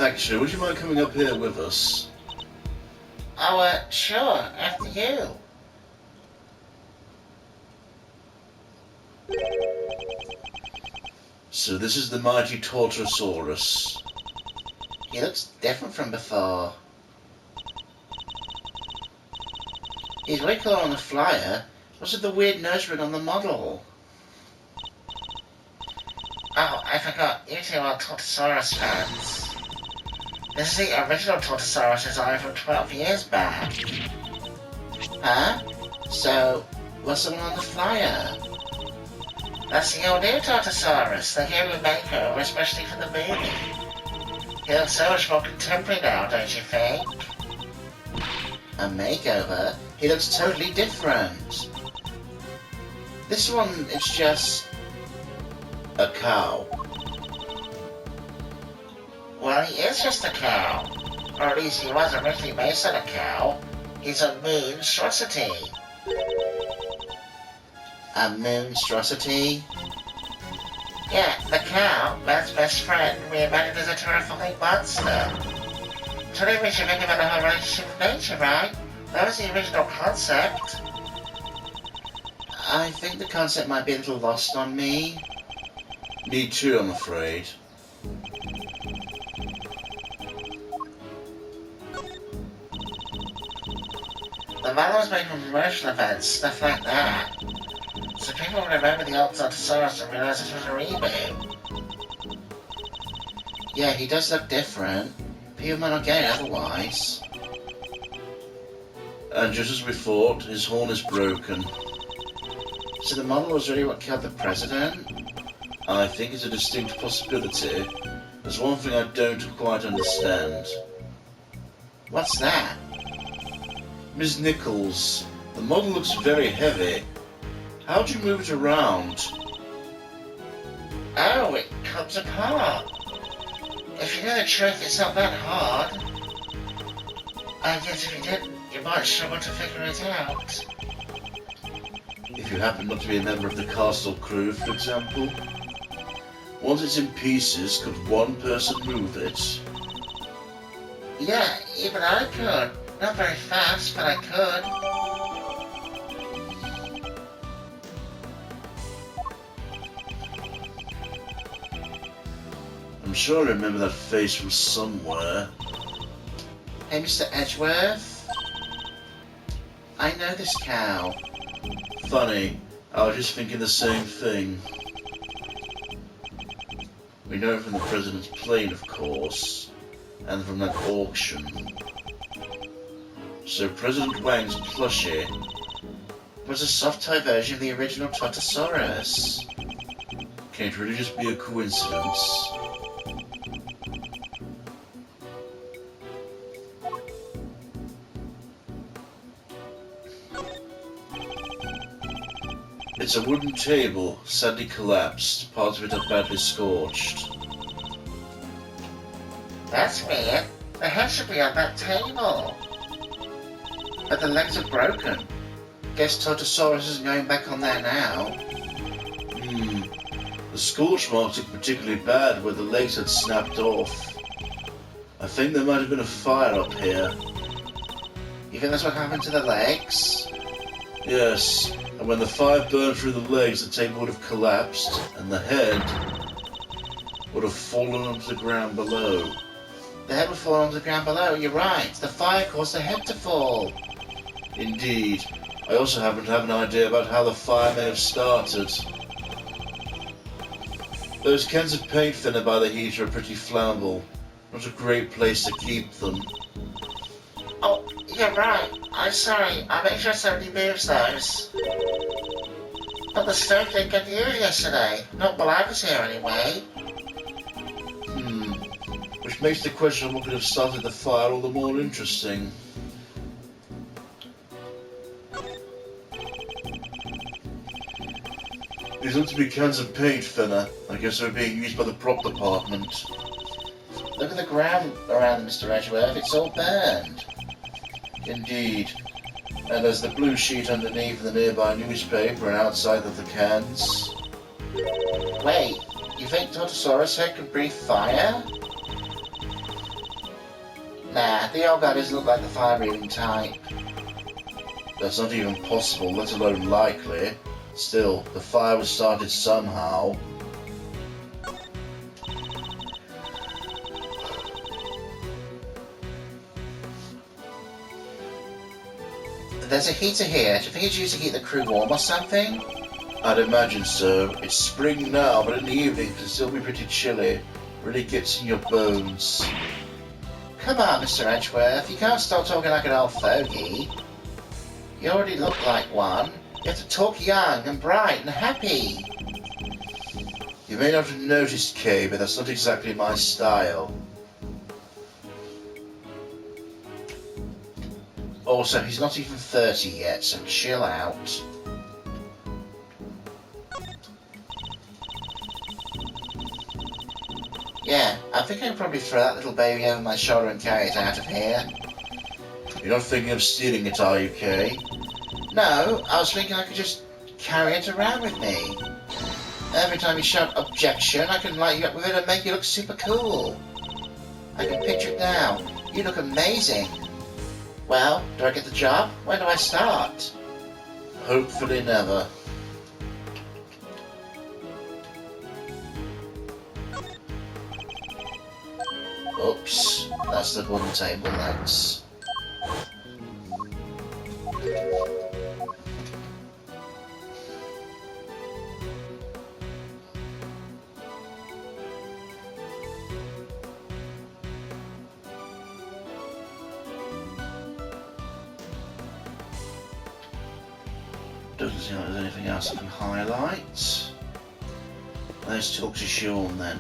Actually, would you mind coming up here with us? Oh, sure, after you. So this is the mighty Tortosaurus. He looks different from before. He's way cooler on the flyer. What's with the weird nose ring on the model? Oh, I forgot. You two are Tortosaurus fans. This is the original Tortosaurus design from 12 years back. Huh? So, what's the one on the flyer? That's the all new Tortosaurus, the hero makeover, especially for the movie. He looks so much more contemporary now, don't you think? A makeover? He looks totally different. This one is just a cow. Well, he is just a cow. Or at least he was originally based on a cow. He's a monstrosity. A monstrosity? Yeah, the cow, man's best friend, reimagined as a terrifying monster. Today we should think about the whole relationship with nature, right? That was the original concept. I think the concept might be a little lost on me. Me too, I'm afraid. The model was made for promotional events, stuff like that. So people will remember the old Tortosaurus and realize it was a reboot. Yeah, he does look different. People might not get it otherwise. And just as we thought, his horn is broken. So the model was really what killed the president? I think it's a distinct possibility. There's one thing I don't quite understand. What's that? Ms. Nichols, the model looks very heavy. How do you move it around? Oh, it comes apart. If you know the truth, it's not that hard. I guess if you didn't, you might struggle to figure it out. If you happen not to be a member of the castle crew, for example. Once it's in pieces, could one person move it? Yeah, even I could. Not very fast, but I could. I'm sure I remember that face from somewhere. Hey, Mr. Edgeworth? I know this cow. Funny, I was just thinking the same thing. We know it from the president's plane, of course, and from that auction. So President Wang's plushie Was a soft-toy version of the original Tortosaurus. Can it really just be a coincidence? It's a wooden table, sadly collapsed, parts of it are badly scorched. That's weird. The head should be on that table. But the legs are broken. Guess Tortosaurus isn't going back on there now. The scorch marks look particularly bad where the legs had snapped off. I think there might have been a fire up here. You think that's what happened to the legs? Yes, and when the fire burned through the legs, the table would have collapsed, and the head would have fallen onto the ground below. The head would fall onto the ground below, you're right. The fire caused the head to fall. Indeed. I also happen to have an idea about how the fire may have started. Those cans of paint thinner by the heater are pretty flammable. Not a great place to keep them. Oh, you're right. I'm sorry. I'll make sure somebody moves those. But the stove didn't get used yesterday. Not while I was here, anyway. Which makes the question of what could have started the fire all the more interesting. These look to be cans of paint thinner. I guess they're being used by the prop department. Look at the ground around them, Mr. Edgeworth. It's all burned. Indeed. And there's the blue sheet underneath the nearby newspaper and outside of the cans. Wait, you think Tortosaurus head could breathe fire? Nah, the old guy doesn't look like the fire-breathing type. That's not even possible, let alone likely. Still, the fire was started somehow. There's a heater here. Do you think it's used to keep the crew warm or something? I'd imagine so. It's spring now, but in the evening it can still be pretty chilly. Really gets in your bones. Come on, Mr. Edgeworth. You can't stop talking like an old fogey. You already look like one. You have to talk young and bright and happy. You may not have noticed, Kay, but that's not exactly my style. Also, he's not even 30 yet, so chill out. Yeah, I think I can probably throw that little baby over my shoulder and carry it out of here. You're not thinking of stealing it, are you, Kay? No, I was thinking I could just carry it around with me. Every time you shout objection, I can light you up with it and make you look super cool. I can picture it now. You look amazing. Well, do I get the job? When do I start? Hopefully never. Oops, that's the wooden table legs. Doesn't seem like there's anything else I can highlight. Let's talk to Sean then.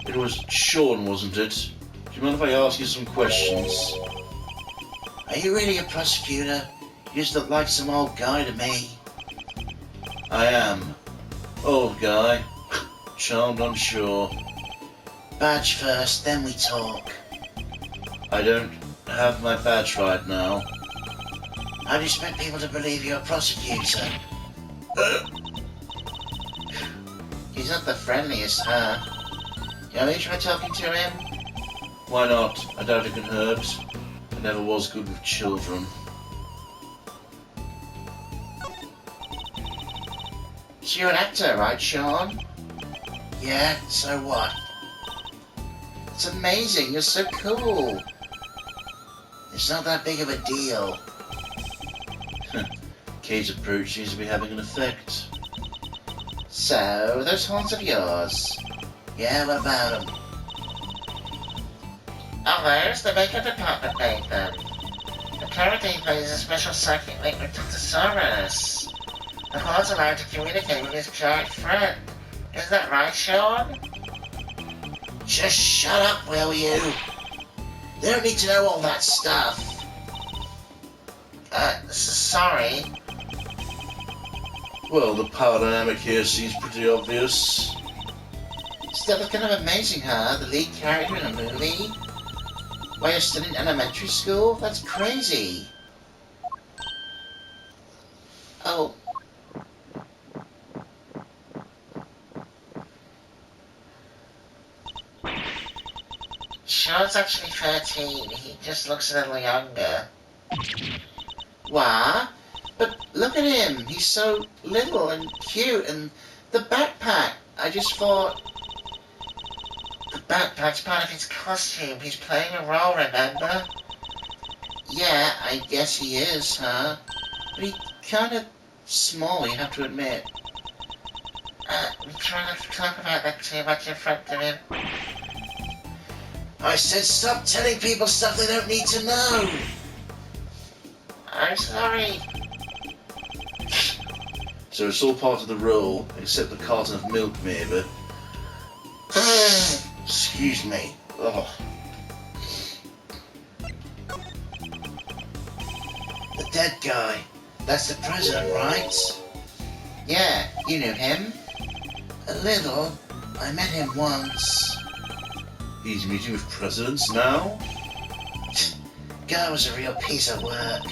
It was Sean, wasn't it? Do you mind if I ask you some questions? Are you really a prosecutor? You just look like some old guy to me. I am. Old guy. Charmed, I'm sure. Badge first, then we talk. I don't have my badge right now. How do you expect people to believe you're a prosecutor? He's not the friendliest, huh? You want me to try talking to him? Why not? I doubt it can hurt. I never was good with children. So you're an actor, right, Sean? Yeah, so what? It's amazing, you're so cool. It's not that big of a deal. Kay's approach seems to be having an effect. So, those horns of yours. Yeah, what about them? Oh, there's the makeup department made them. The Carradine plays a special psychic link with Dr. Soros. The horns allow him to communicate with his giant friend. Isn't that right, Sean? Just shut up, will you? They don't need to know all that stuff. Sorry. Well, the power dynamic here seems pretty obvious. Still, it's kind of amazing, huh? The lead character in a movie? While you're still in elementary school? That's crazy. Oh. Sean's actually 13. He just looks a little younger. What? But look at him. He's so little and cute. And the backpack. I just thought... The backpack's part of his costume. He's playing a role, remember? Yeah, I guess he is, huh? But he's kind of small, you have to admit. We try not to talk about that too much in front of him. I said stop telling people stuff they don't need to know! I'm sorry. So it's all part of the role, except the carton of milk, maybe. Excuse me. Oh. The dead guy. That's the president, right? Yeah, you knew him. A little. I met him once. He's meeting with presidents now? Guy was a real piece of work.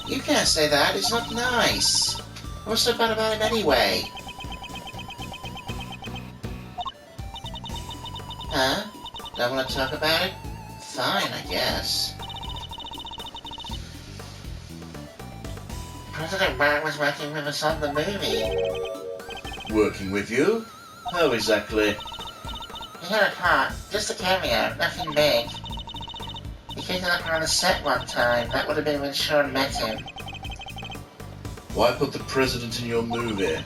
You can't say that, it's not nice. What's so bad about him anyway? Huh? Don't want to talk about it? Fine, I guess. President Brown was working with us on the movie. Working with you? How exactly? He had a part, just a cameo, nothing big. He came to look around the set one time. That would have been when Sean met him. Why put the president in your movie?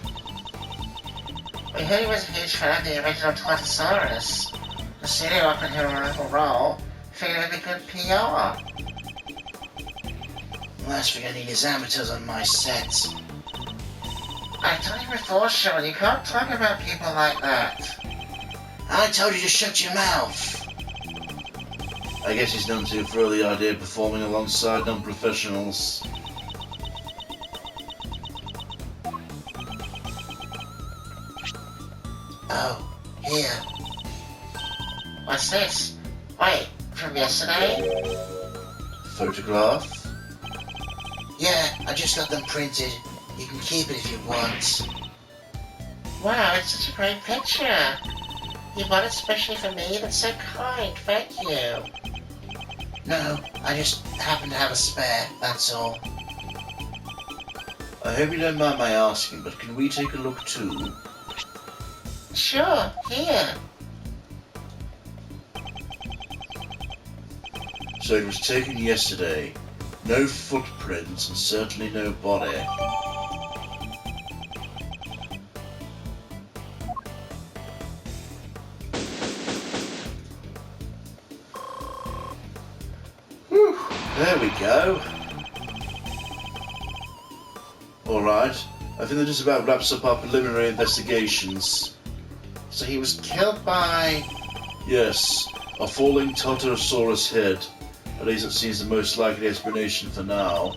We heard he was a huge fan of the original Tlotosaurus. The studio offered him a little role, figured it would be good PR. Last thing I need is amateurs on my set. I told you before, Sean, you can't talk about people like that. I told you to shut your mouth. I guess he's known to for the idea of performing alongside non-professionals. Oh, here. What's this? Wait, from yesterday? Photograph? Yeah, I just got them printed. You can keep it if you want. Wow, it's such a great picture. You bought it especially for me? That's so kind, thank you. No, I just happen to have a spare, that's all. I hope you don't mind my asking, but can we take a look too? Sure, here. So it was taken yesterday. No footprints and certainly no body. Whew, there we go. Alright, I think that just about wraps up our preliminary investigations. So he was killed by... Yes, a falling Tartarosaurus head. At least it seems the most likely explanation for now.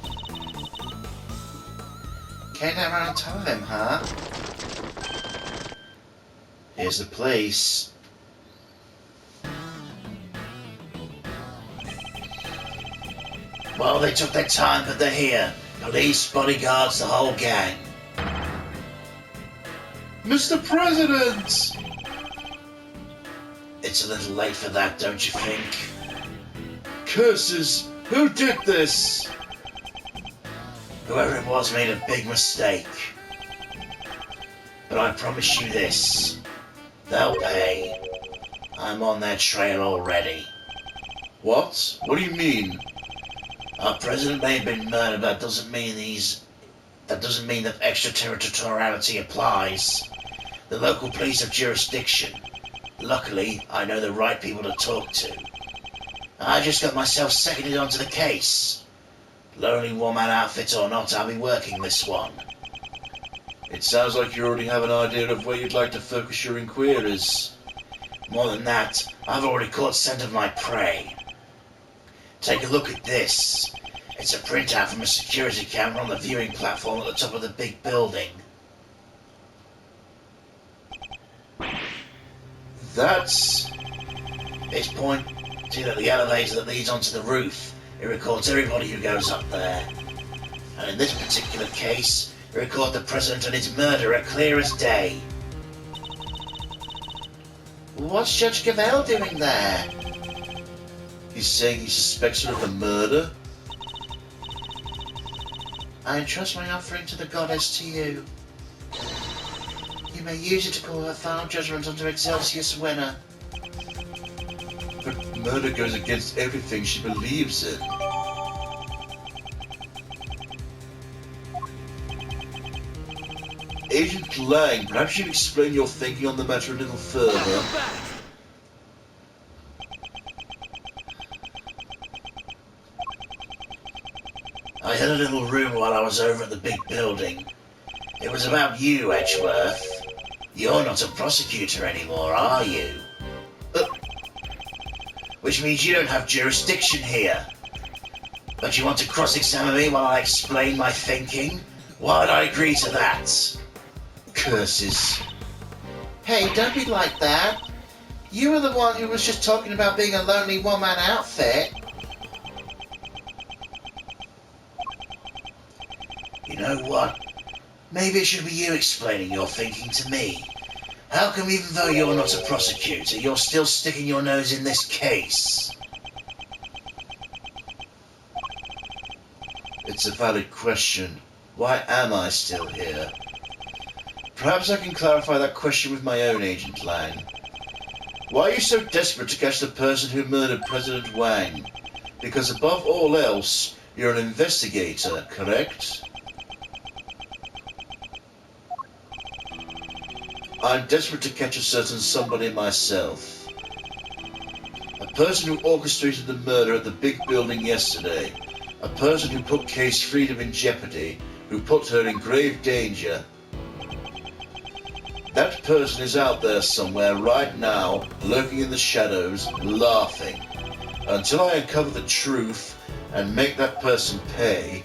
Came down right on top of him, huh? Here's the place. Well, they took their time, but they're here. Police, bodyguards, the whole gang. Mr. President! It's a little late for that, don't you think? Curses! Who did this? Whoever it was made a big mistake. But I promise you this. They'll pay. I'm on their trail already. What? What do you mean? Our president may have been murdered, but that doesn't mean that extraterritoriality applies. The local police have jurisdiction. Luckily, I know the right people to talk to. I just got myself seconded onto the case. Lonely one-man outfit or not, I'll be working this one. It sounds like you already have an idea of where you'd like to focus your inquiries. More than that, I've already caught scent of my prey. Take a look at this. It's a printout from a security camera on the viewing platform at the top of the big building. That's... It's pointing at the elevator that leads onto the roof. It records everybody who goes up there. And in this particular case, it records the president and his murderer clear as day. What's Judge Cavell doing there? He's saying he suspects her of the murder? I entrust my offering to the goddess to you. You may use it to call her final judgment unto Excelsius Winner. But murder goes against everything she believes in. Agent Lang, perhaps you'd explain your thinking on the matter a little further. I had a little rumor while I was over at the big building. It was about you, Edgeworth. You're not a prosecutor anymore, are you? Which means you don't have jurisdiction here. But you want to cross-examine me while I explain my thinking? Why'd I agree to that? Curses. Hey, don't be like that. You were the one who was just talking about being a lonely one-man outfit. You know what? Maybe it should be you explaining your thinking to me. How come even though you're not a prosecutor, you're still sticking your nose in this case? It's a valid question. Why am I still here? Perhaps I can clarify that question with my own Agent Lang. Why are you so desperate to catch the person who murdered President Wang? Because above all else, you're an investigator, correct? I'm desperate to catch a certain somebody myself. A person who orchestrated the murder at the big building yesterday. A person who put Kay's freedom in jeopardy, who put her in grave danger. That person is out there somewhere right now, lurking in the shadows, laughing. Until I uncover the truth and make that person pay,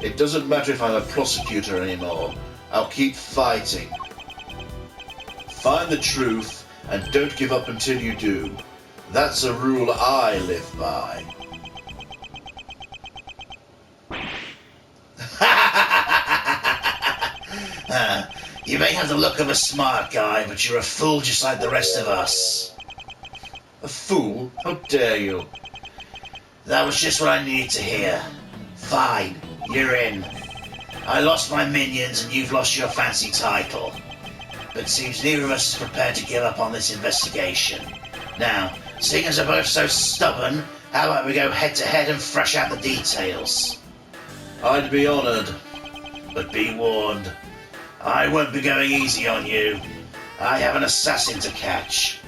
it doesn't matter if I'm a prosecutor anymore. I'll keep fighting. Find the truth and don't give up until you do. That's a rule I live by. You may have the look of a smart guy, but you're a fool just like the rest of us. A fool? How dare you? That was just what I needed to hear. Fine, you're in. I lost my minions and you've lost your fancy title. But it seems neither of us is prepared to give up on this investigation. Now, seeing as we're both so stubborn, how about we go head to head and thrash out the details? I'd be honored. But be warned, I won't be going easy on you. I have an assassin to catch.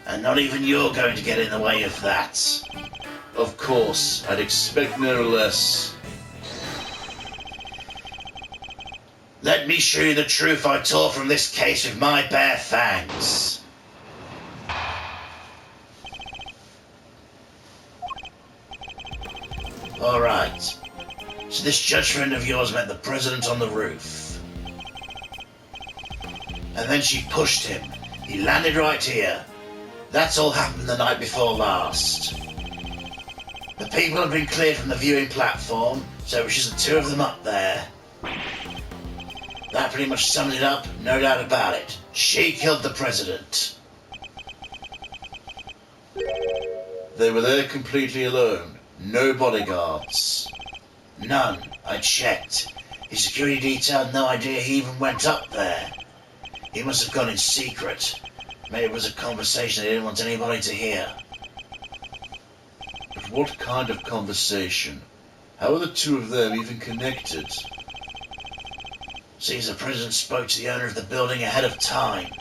And not even you're going to get in the way of that. Of course, I'd expect no less. Let me show you the truth I tore from this case with my bare fangs. Alright. So this judge friend of yours met the president on the roof. And then she pushed him. He landed right here. That's all happened the night before last. The people have been cleared from the viewing platform, so it was just the two of them up there. That pretty much summed it up, no doubt about it. She killed the president. They were there completely alone. No bodyguards. None. I checked. His security detail had no idea he even went up there. He must have gone in secret. Maybe it was a conversation they didn't want anybody to hear. But what kind of conversation? How are the two of them even connected? Seems the president spoke to the owner of the building ahead of time.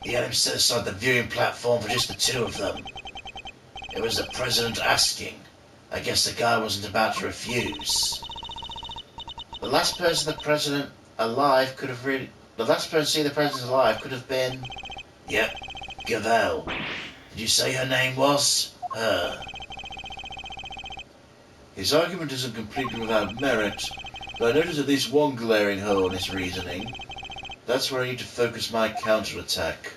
He had him set aside the viewing platform for just the two of them. It was the president asking. I guess the guy wasn't about to refuse. The last person the president alive could have really... The last person to see the president alive could have been... Yep, Gavel. Did you say her name was? Her. His argument isn't completely without merit, but I notice at least one glaring hole in his reasoning. That's where I need to focus my counterattack.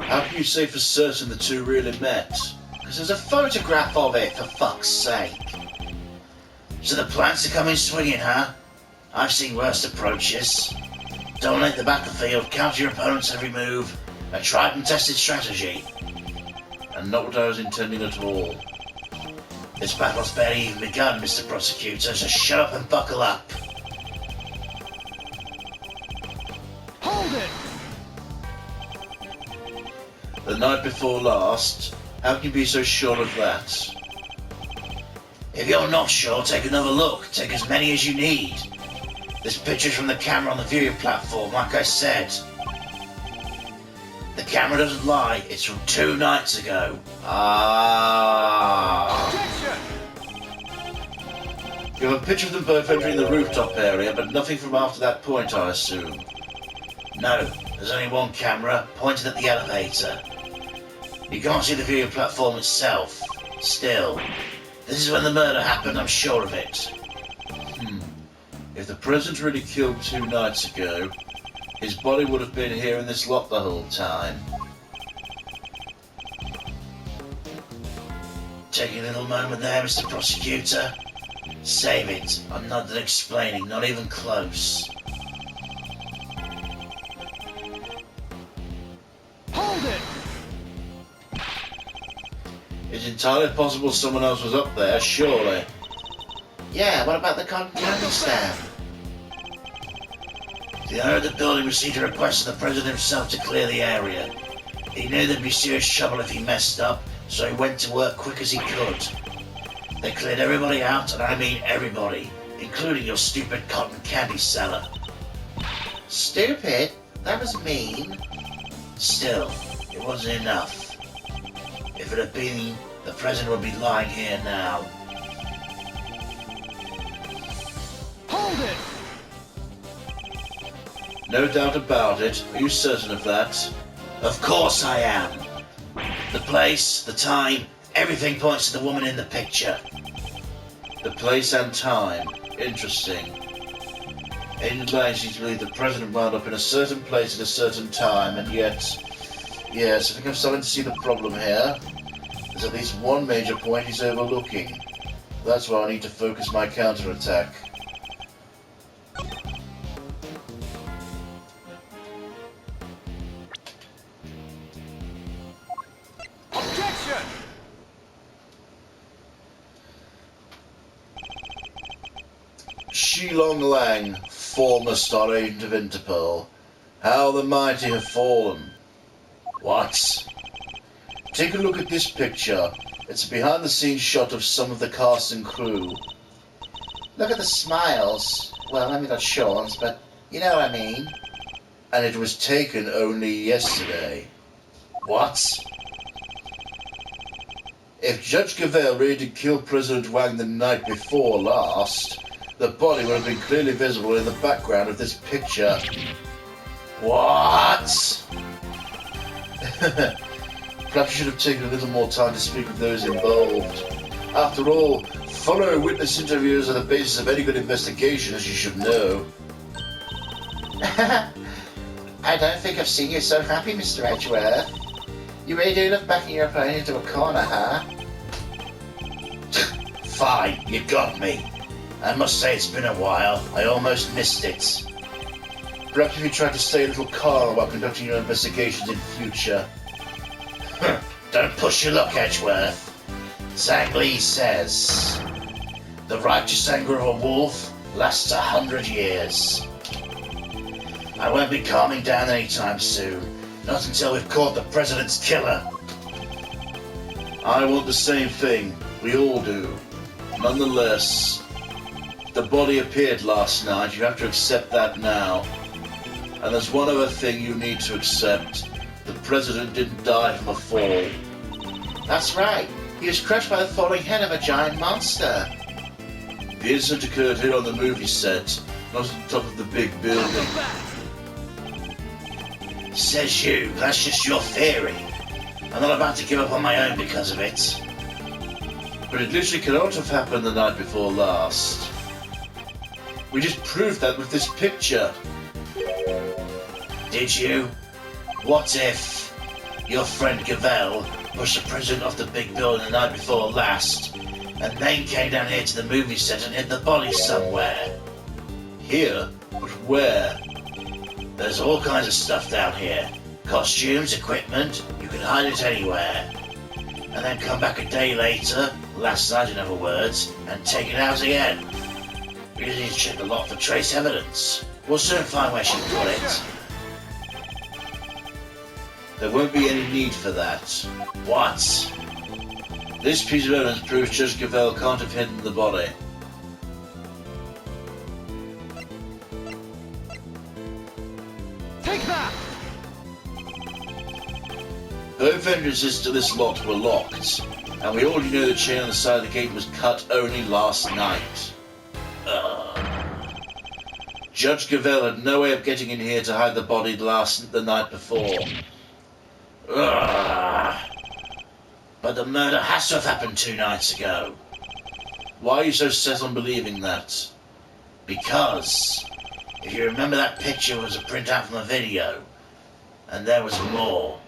How can you say for certain the two really met? Because there's a photograph of it, for fuck's sake. So the plan's to come in swinging, huh? I've seen worse approaches. Dominate the battlefield, counter your opponent's every move. A tried and tested strategy. And not what I was intending at all. This battle's barely even begun, Mr. Prosecutor, so shut up and buckle up. Hold it! The night before last? How can you be so sure of that? If you're not sure, take another look. Take as many as you need. This picture's from the camera on the viewing platform, like I said. The camera doesn't lie. It's from 2 nights ago. Ah. Objection! You have a picture of them both entering the rooftop area, but nothing from after that point, I assume. No, there's only one camera pointed at the elevator. You can't see the viewing platform itself. Still, this is when the murder happened, I'm sure of it. If the president really killed 2 nights ago, his body would have been here in this lot the whole time. Take a little moment there, Mr. Prosecutor. Save it. I'm not done explaining, not even close. Hold it! It's entirely possible someone else was up there, surely. Yeah, what about the cotton candy stand? The owner of the building received a request from the president himself to clear the area. He knew there'd be serious trouble if he messed up, so he went to work quick as he could. They cleared everybody out, and I mean everybody, including your stupid cotton candy seller. Stupid? That was mean. Still, it wasn't enough. If it had been, the president would be lying here now. Hold it! No doubt about it. Are you certain of that? Of course I am. The place, the time, everything points to the woman in the picture. The place and time. Interesting. Agent Lang seems to believe the president wound up in a certain place at a certain time, and yet... Yes, I think I'm starting to see the problem here. There's at least one major point he's overlooking. That's why I need to focus my counterattack. Objection! Shilong Lang, former star agent of Interpol. How the mighty have fallen. What? Take a look at this picture. It's a behind-the-scenes shot of some of the cast and crew. Look at the smiles. Well, maybe not Sean's, but you know what I mean. And it was taken only yesterday. What? If Judge Cavell really did kill President Wang the night before last, the body would have been clearly visible in the background of this picture. What? Perhaps you should have taken a little more time to speak with those involved. After all, thorough witness interviews are the basis of any good investigation, as you should know. I don't think I've seen you so happy, Mr. Edgeworth. You really do look backing your opponent into a corner, huh? Fine, you got me. I must say it's been a while. I almost missed it. Perhaps if you tried to stay a little calm while conducting your investigations in future. Don't push your luck, Edgeworth. Zhang Li says, the righteous anger of a wolf lasts 100 years. I won't be calming down anytime soon. Not until we've caught the president's killer. I want the same thing. We all do. Nonetheless, the body appeared last night. You have to accept that now. And there's one other thing you need to accept. The president didn't die from a fall. That's right. He was crushed by the falling head of a giant monster. The incident occurred here on the movie set, not on top of the big building. Says you, that's just your theory. I'm not about to give up on my own because of it. But it literally cannot have happened the night before last. We just proved that with this picture. Did you? What if your friend Cavell pushed the president off the big building the night before last, and then came down here to the movie set and hid the body somewhere? Here? But where? There's all kinds of stuff down here. Costumes, equipment, you can hide it anywhere. And then come back a day later, last night in other words, and take it out again. We just need to check the lot for trace evidence. We'll soon find where she put it. There won't be any need for that. What? This piece of evidence proves Judge Cavell can't have hidden the body. Take that! Both entrances to this lot were locked, and we already know the chain on the side of the gate was cut only last night. Judge Gavelle had no way of getting in here to hide the body the night before. Ugh. But the murder has to have happened 2 nights ago. Why are you so set on believing that? Because, if you remember, that picture was a printout from a video. And there was more.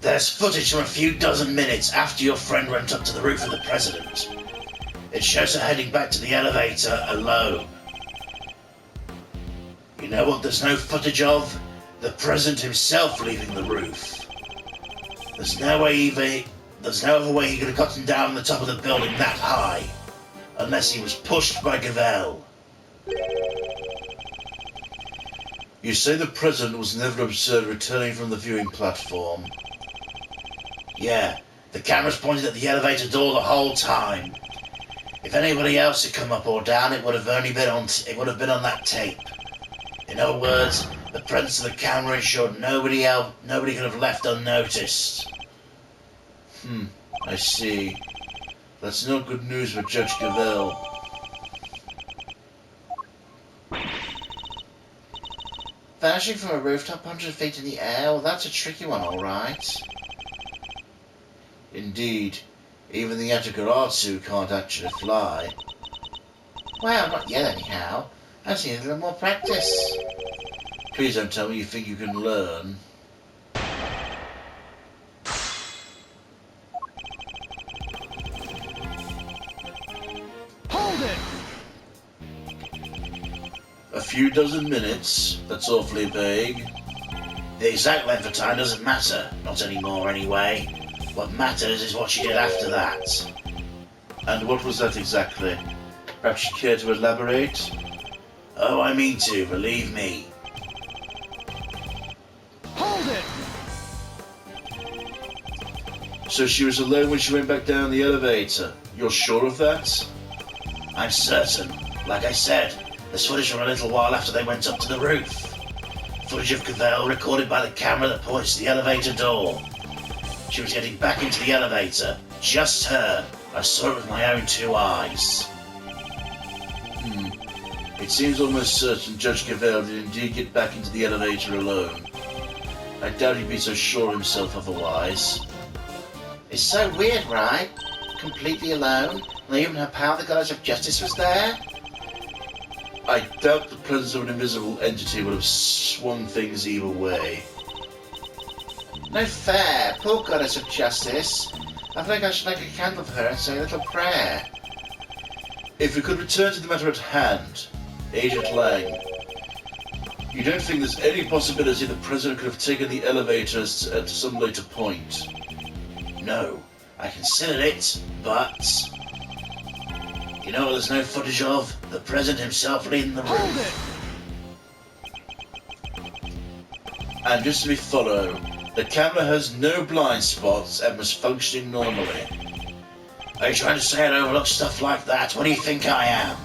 There's footage from a few dozen minutes after your friend went up to the roof of the president. It shows her heading back to the elevator alone. You know what there's no footage of? The president himself leaving the roof. There's no other way he could have gotten down on the top of the building that high. Unless he was pushed by Gavelle. You say the president was never observed returning from the viewing platform. Yeah, the camera's pointed at the elevator door the whole time. If anybody else had come up or down, it would have been on that tape. In other words, the presence of the camera ensured nobody could have left unnoticed. I see. That's not good news for Judge Gavelle. Vanishing from a rooftop 100 feet in the air? Well, that's a tricky one, alright. Indeed, even the Atagaratsu can't actually fly. Well, not yet anyhow. I just need a little more practice. Please don't tell me you think you can learn. Hold it! A few dozen minutes? That's awfully vague. The exact length of time doesn't matter, not anymore anyway. What matters is what she did after that. And what was that exactly? Perhaps you care to elaborate? Oh, I mean to, believe me. Hold it! So she was alone when she went back down the elevator. You're sure of that? I'm certain. Like I said, there's footage from a little while after they went up to the roof. Footage of Gavelle recorded by the camera that points to the elevator door. She was getting back into the elevator. Just her. I saw it with my own 2 eyes. It seems almost certain Judge Gavelle did indeed get back into the elevator alone. I doubt he'd be so sure himself otherwise. It's so weird, right? Completely alone, and even her power, the goddess of justice, was there? I doubt the presence of an invisible entity would have swung things either way. No fair. Poor goddess of justice. I think I should light a candle for her and say a little prayer. If we could return to the matter at hand, Agent Lang, you don't think there's any possibility the President could have taken the elevators at some later point? No, I considered it, but... You know what there's no footage of? The President himself leading the Hold roof. it! And just to be thorough, the camera has no blind spots and was functioning normally. Are you trying to say I overlook stuff like that? What do you think I am?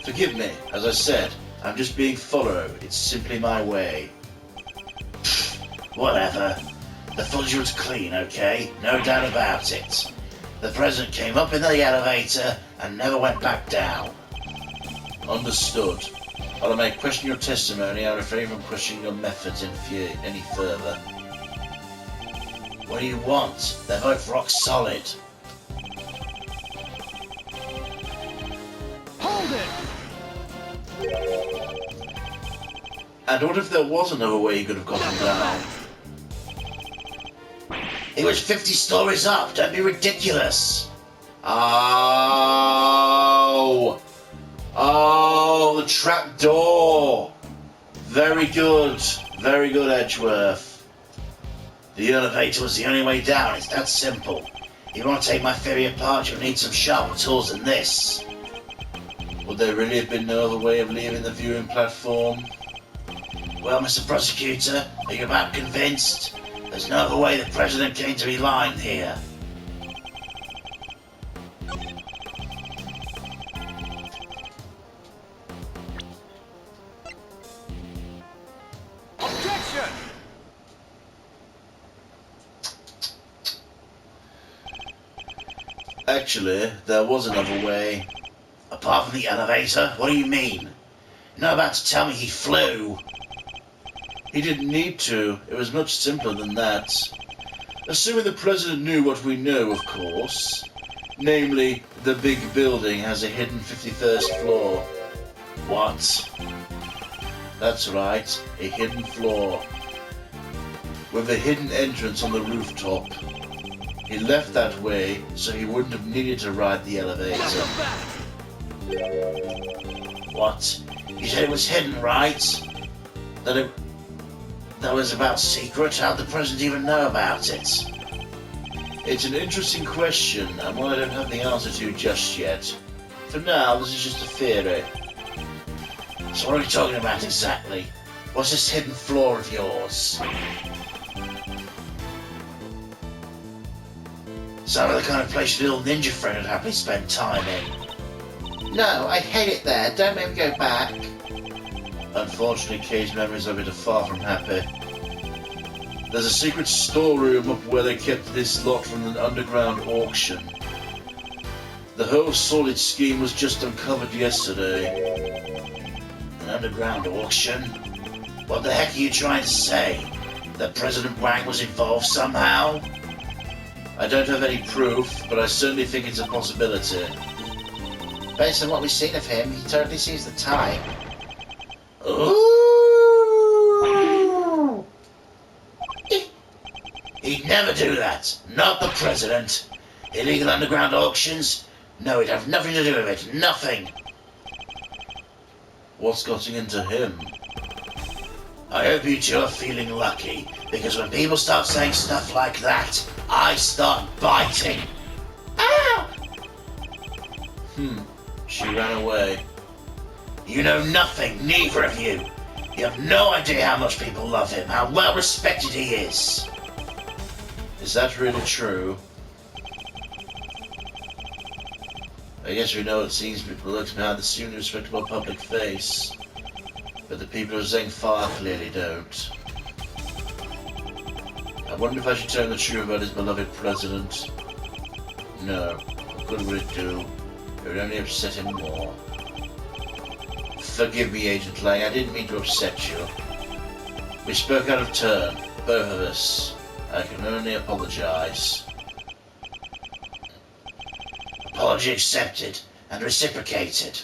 Forgive me, as I said, I'm just being thorough. It's simply my way. Whatever. The footage was clean, okay? No doubt about it. The President came up in the elevator and never went back down. Understood. While I may question your testimony, I refrain from questioning your methods any further. What do you want? They're both rock solid. Hold it! And what if there was another way you could have gotten down? He was 50 stories up. Don't be ridiculous. Oh, the trap door. Very good, Edgeworth. The elevator was the only way down. It's that simple. If you want to take my theory apart, you'll need some sharper tools than this. Would there really have been no other way of leaving the viewing platform? Well, Mr. Prosecutor, are you about convinced? There's no other way the President came to be lying here. Objection! Actually, there was another way. Apart from the elevator? What do you mean? You're not about to tell me he flew? He didn't need to. It was much simpler than that. Assuming the president knew what we know, of course. Namely, the big building has a hidden 51st floor. What? That's right, a hidden floor. With a hidden entrance on the rooftop. He left that way, so he wouldn't have needed to ride the elevator. What? You said it was hidden, right? That was about secret? How'd the president even know about it? It's an interesting question, and one I don't have the answer to just yet. For now, this is just a theory. So what are we talking about exactly? What's this hidden floor of yours? Sounds like the kind of place your little ninja friend would happily spend time in. No, I hate it there. Don't make me go back. Unfortunately, Kay's memories of it are far from happy. There's a secret storeroom up where they kept this lot from an underground auction. The whole solid scheme was just uncovered yesterday. An underground auction? What the heck are you trying to say? That President Wang was involved somehow? I don't have any proof, but I certainly think it's a possibility. Based on what we've seen of him, he totally seems the type. Ooh! He'd never do that. Not the president. Illegal underground auctions? No, he'd have nothing to do with it. Nothing. What's gotten into him? I hope you two are feeling lucky, because when people start saying stuff like that, I start biting. Ow! She ran away. You know nothing, neither of you. You have no idea how much people love him, how well respected he is. Is that really true? I guess we know it seems people lurks behind the seemingly respectable public face. But the people of Zhengfa clearly don't. I wonder if I should tell him the truth about his beloved president. No, what good would it do? It would only upset him more. Forgive me, Agent Lang, I didn't mean to upset you. We spoke out of turn, both of us. I can only apologize. Apology accepted and reciprocated.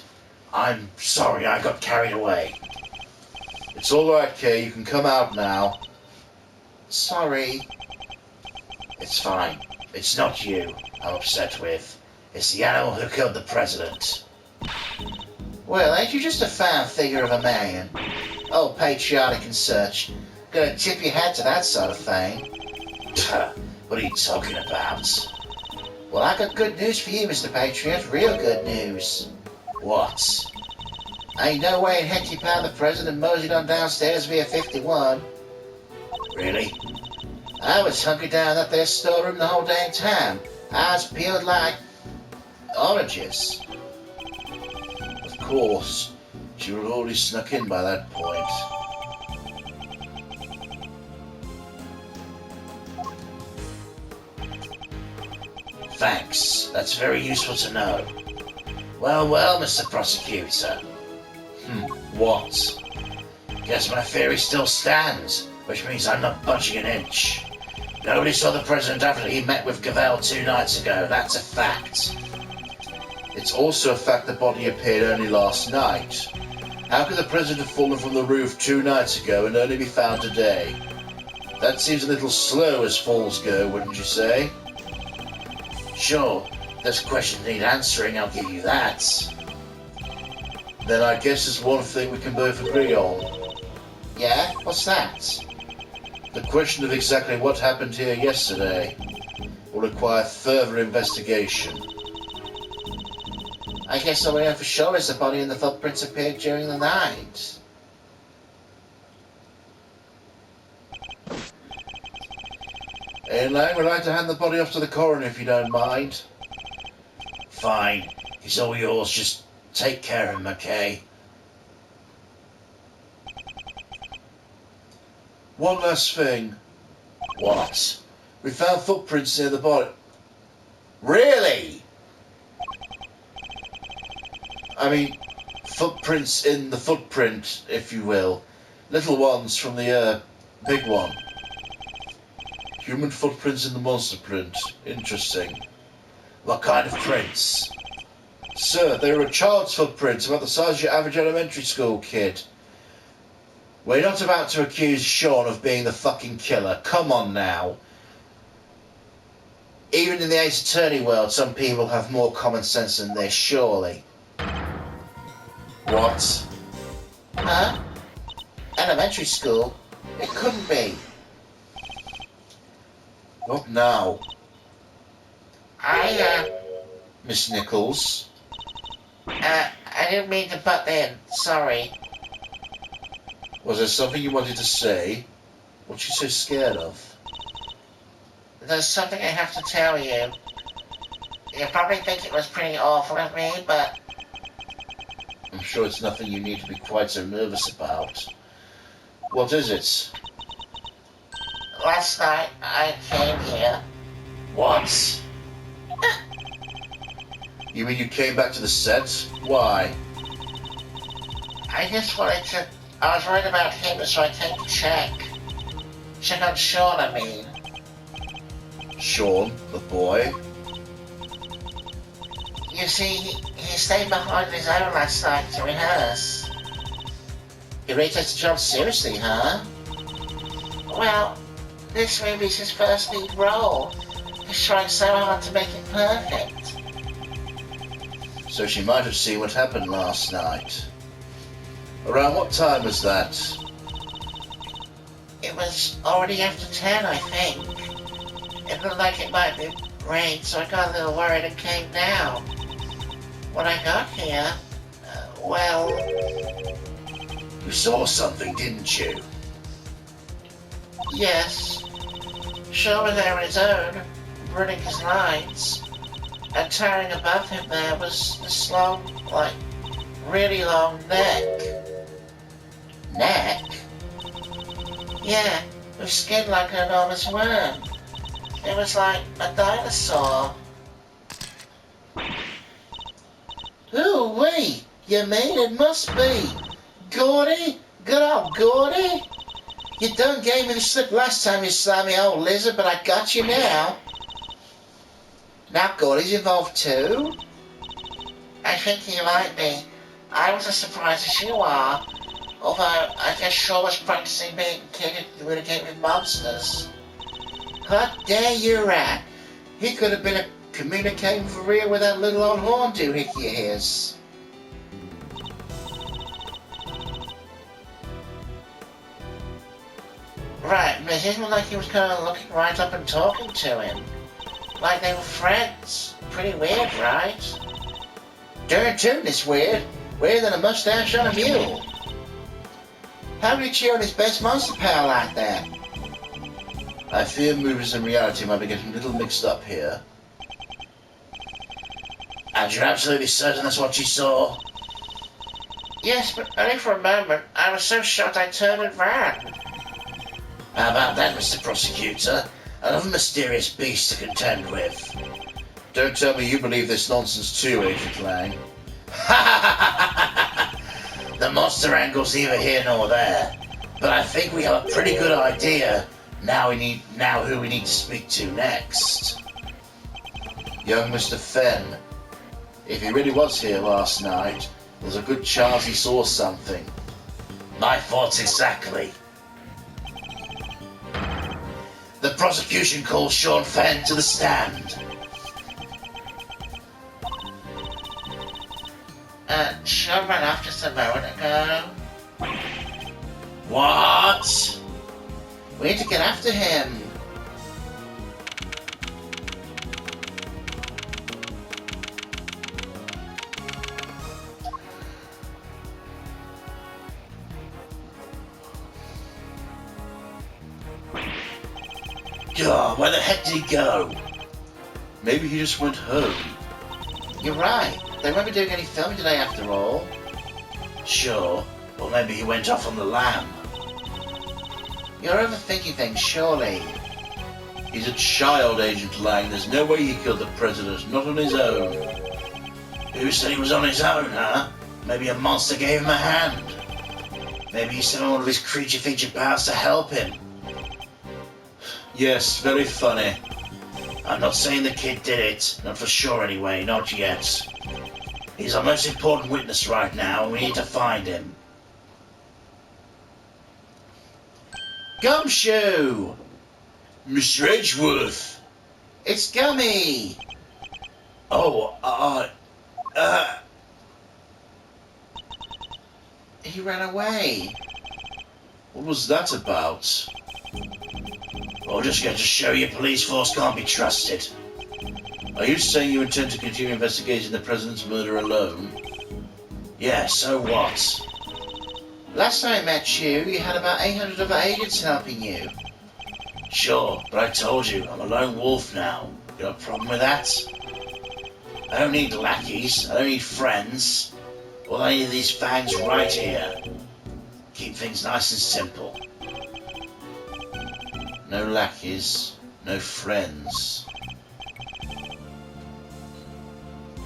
I'm sorry I got carried away. It's alright, Kay, you can come out now. Sorry. It's fine. It's not you I'm upset with. It's the animal who killed the president. Well, ain't you just a fine figure of a man? Oh, patriotic and such. Gonna tip your hat to that sort of thing. What are you talking about? Well, I got good news for you, Mr. Patriot. Real good news. What? Ain't no way in heck you found the president moseyed on downstairs via 51. Really? I was hunkered down in that there storeroom the whole dang time. Eyes peeled like oranges. Of course, she would have already snuck in by that point. Thanks. That's very useful to know. Well, well, Mr. Prosecutor. What? Guess my theory still stands, which means I'm not budging an inch. Nobody saw the president after he met with Gavel 2 nights ago. That's a fact. It's also a fact the body appeared only last night. How could the president have fallen from the roof 2 nights ago and only be found today? That seems a little slow as falls go, wouldn't you say? Sure, there's a question that need answering, I'll give you that. Then I guess there's one thing we can both agree on. Yeah? What's that? The question of exactly what happened here yesterday will require further investigation. I guess all we know for sure is the body and the footprints appeared during the night. Hey Lang, we'd like to hand the body off to the coroner if you don't mind. Fine, he's all yours, just take care of him, okay? One last thing. What? We found footprints near the body. Really? I mean, footprints in the footprint, if you will. Little ones from the big one. Human footprints in the monster print. Interesting. What kind of prints? Sir, they were a child's footprints about the size of your average elementary school kid. We're not about to accuse Sean of being the fucking killer. Come on now. Even in the Ace Attorney world, some people have more common sense than this, surely. What? Huh? Elementary school? It couldn't be. What now, I Miss Nichols? didn't mean to butt in. Sorry. Was there something you wanted to say? What you so scared of? There's something I have to tell you. You probably think it was pretty awful of me, but I'm sure it's nothing you need to be quite so nervous about. What is it? last night I came here. What? You mean you came back to the set? Why? I just wanted to... I was worried about him, so I came to check. Check on Sean, I mean. Sean, the boy? You see, he stayed behind his own last night to rehearse. He really takes the job seriously, huh? Well, this movie's his first lead role. He's trying so hard to make it perfect. So she might have seen what happened last night. Around what time was that? It was already after 10, I think. It looked like it might be rain, so I got a little worried and came down. When I got here, well... You saw something, didn't you? Yes. Sean was there on his own, running his lines. And towering above him there was this long, like, really long neck. Neck? Yeah, with skin like an enormous worm. It was like a dinosaur. Ooh-wee! You mean it must be? Gordy? Good old Gordy? You done gave me the slip last time, you slimy old lizard, but I got you now. Now Gordy's involved too? I think he might be. I was as surprised as you are. Although, I guess Shaw was practicing being king and communicate with monsters. How dare you, Rat? He could have been a communicating for real with that little old horn doohickey of his. Right, but it didn't look like he was kind of looking right up and talking to him. Like they were friends. Pretty weird, right? Darn tootin' it's weird. Weirder than a mustache on a mule. How did he cheer on his best monster pal like that? I fear movies and reality might be getting a little mixed up here. And you're absolutely certain that's what you saw? Yes, but only for a moment. I was so shocked I turned and ran. How about that, Mr. Prosecutor? Another mysterious beast to contend with. Don't tell me you believe this nonsense too, Agent Lang. The monster angle's neither here nor there. But I think we have a pretty good idea now who we need to speak to next. Young Mr. Fenn. If he really was here last night, there's a good chance he saw something. My thoughts exactly. The prosecution calls Sean Fenn to the stand. Sean ran off just a moment ago. What? We need to get after him. God, where the heck did he go? Maybe he just went home. You're right. They won't be doing any filming today after all. Sure, or maybe he went off on the lam. You're overthinking things, surely. He's a child, Agent Lang. There's no way he killed the president, not on his own. Who said he was on his own, huh? Maybe a monster gave him a hand. Maybe he sent one of his creature feature pals to help him. Yes, very funny. I'm not saying the kid did it. Not for sure anyway, not yet. He's our most important witness right now, and we need to find him. Gumshoe! Mr. Edgeworth! It's Gummy! Oh, He ran away. What was that about? Well, just going to show you police force can't be trusted. Are you saying you intend to continue investigating the president's murder alone? Yeah, so what? Last time I met you, you had about 800 other agents helping you. Sure, but I told you, I'm a lone wolf now. You got a problem with that? I don't need lackeys, I don't need friends. All I need are these fangs right here. Keep things nice and simple. No lackeys, no friends.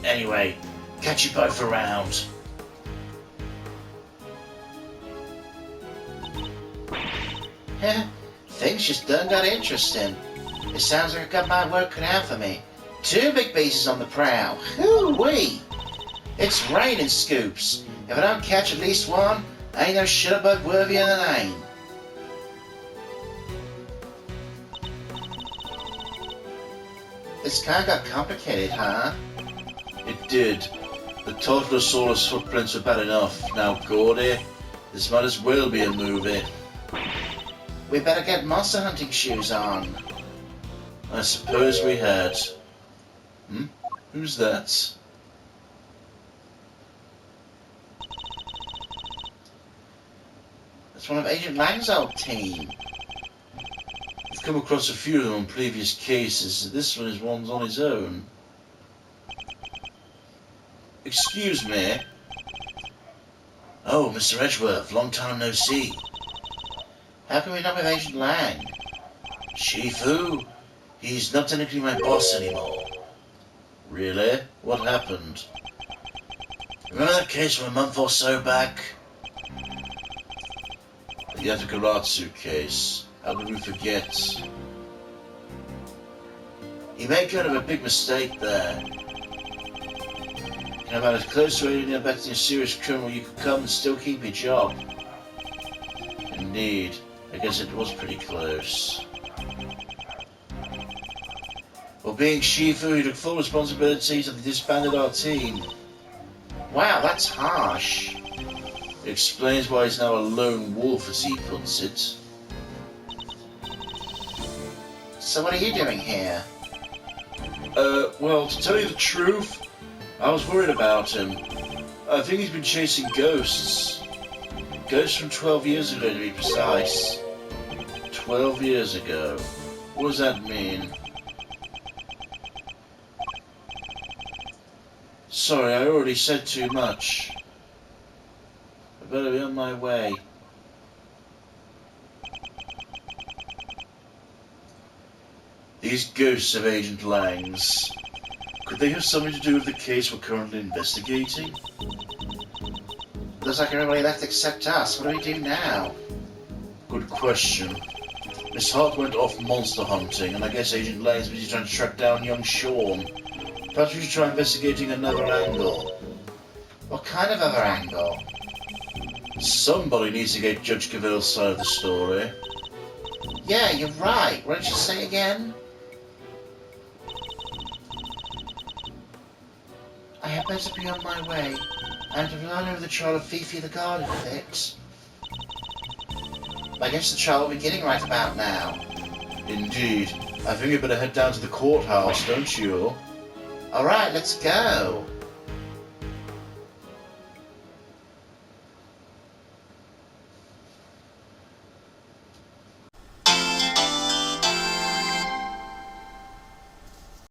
Anyway, catch you both around. Heh, things just done got interesting. It sounds like a good man working out for me. 2 big beasts on the prowl. Hoo-wee! It's raining scoops. If I don't catch at least one, ain't no shutterbug worthy of the name. This kind of got complicated, huh? It did. The Tortosaurus footprints were bad enough. Now, Gordy, this might as well be a movie. We better get monster hunting shoes on. I suppose we had. Who's that? It's one of Agent Lang's old team. I've come across a few of them on previous cases. This one is one's on his own. Excuse me. Oh, Mr. Edgeworth, long time no see. How can we not with Agent Lang? Shifu? He's not technically my boss anymore. Really? What happened? Remember that case from a month or so back? The Yatagaratsu case. How could we forget? He made kind of a big mistake there. Came about as close to aiding and abetting a serious criminal you could come and still keep your job. Indeed. I guess it was pretty close. Well, being Shifu, he took full responsibilities and disbanded our team. Wow, that's harsh. It explains why he's now a lone wolf, as he puts it. So what are you doing here? Well, to tell you the truth, I was worried about him. I think he's been chasing ghosts. Ghosts from 12 years ago, to be precise. 12 years ago. What does that mean? Sorry, I already said too much. I better be on my way. These ghosts of Agent Lang's, could they have something to do with the case we're currently investigating? Looks like everybody left except us. What do we do now? Good question. Miss Hart went off monster hunting, and I guess Agent Lang's busy trying to track down young Sean. Perhaps we should try investigating another angle. What kind of other angle? Somebody needs to get Judge Cavill's side of the story. Yeah, you're right. What did you say again? I had better be on my way. I have to run over the trial of Fifi the garden fix. I guess the trial will be beginning right about now. Indeed. I think you better head down to the courthouse, don't you? Alright, let's go.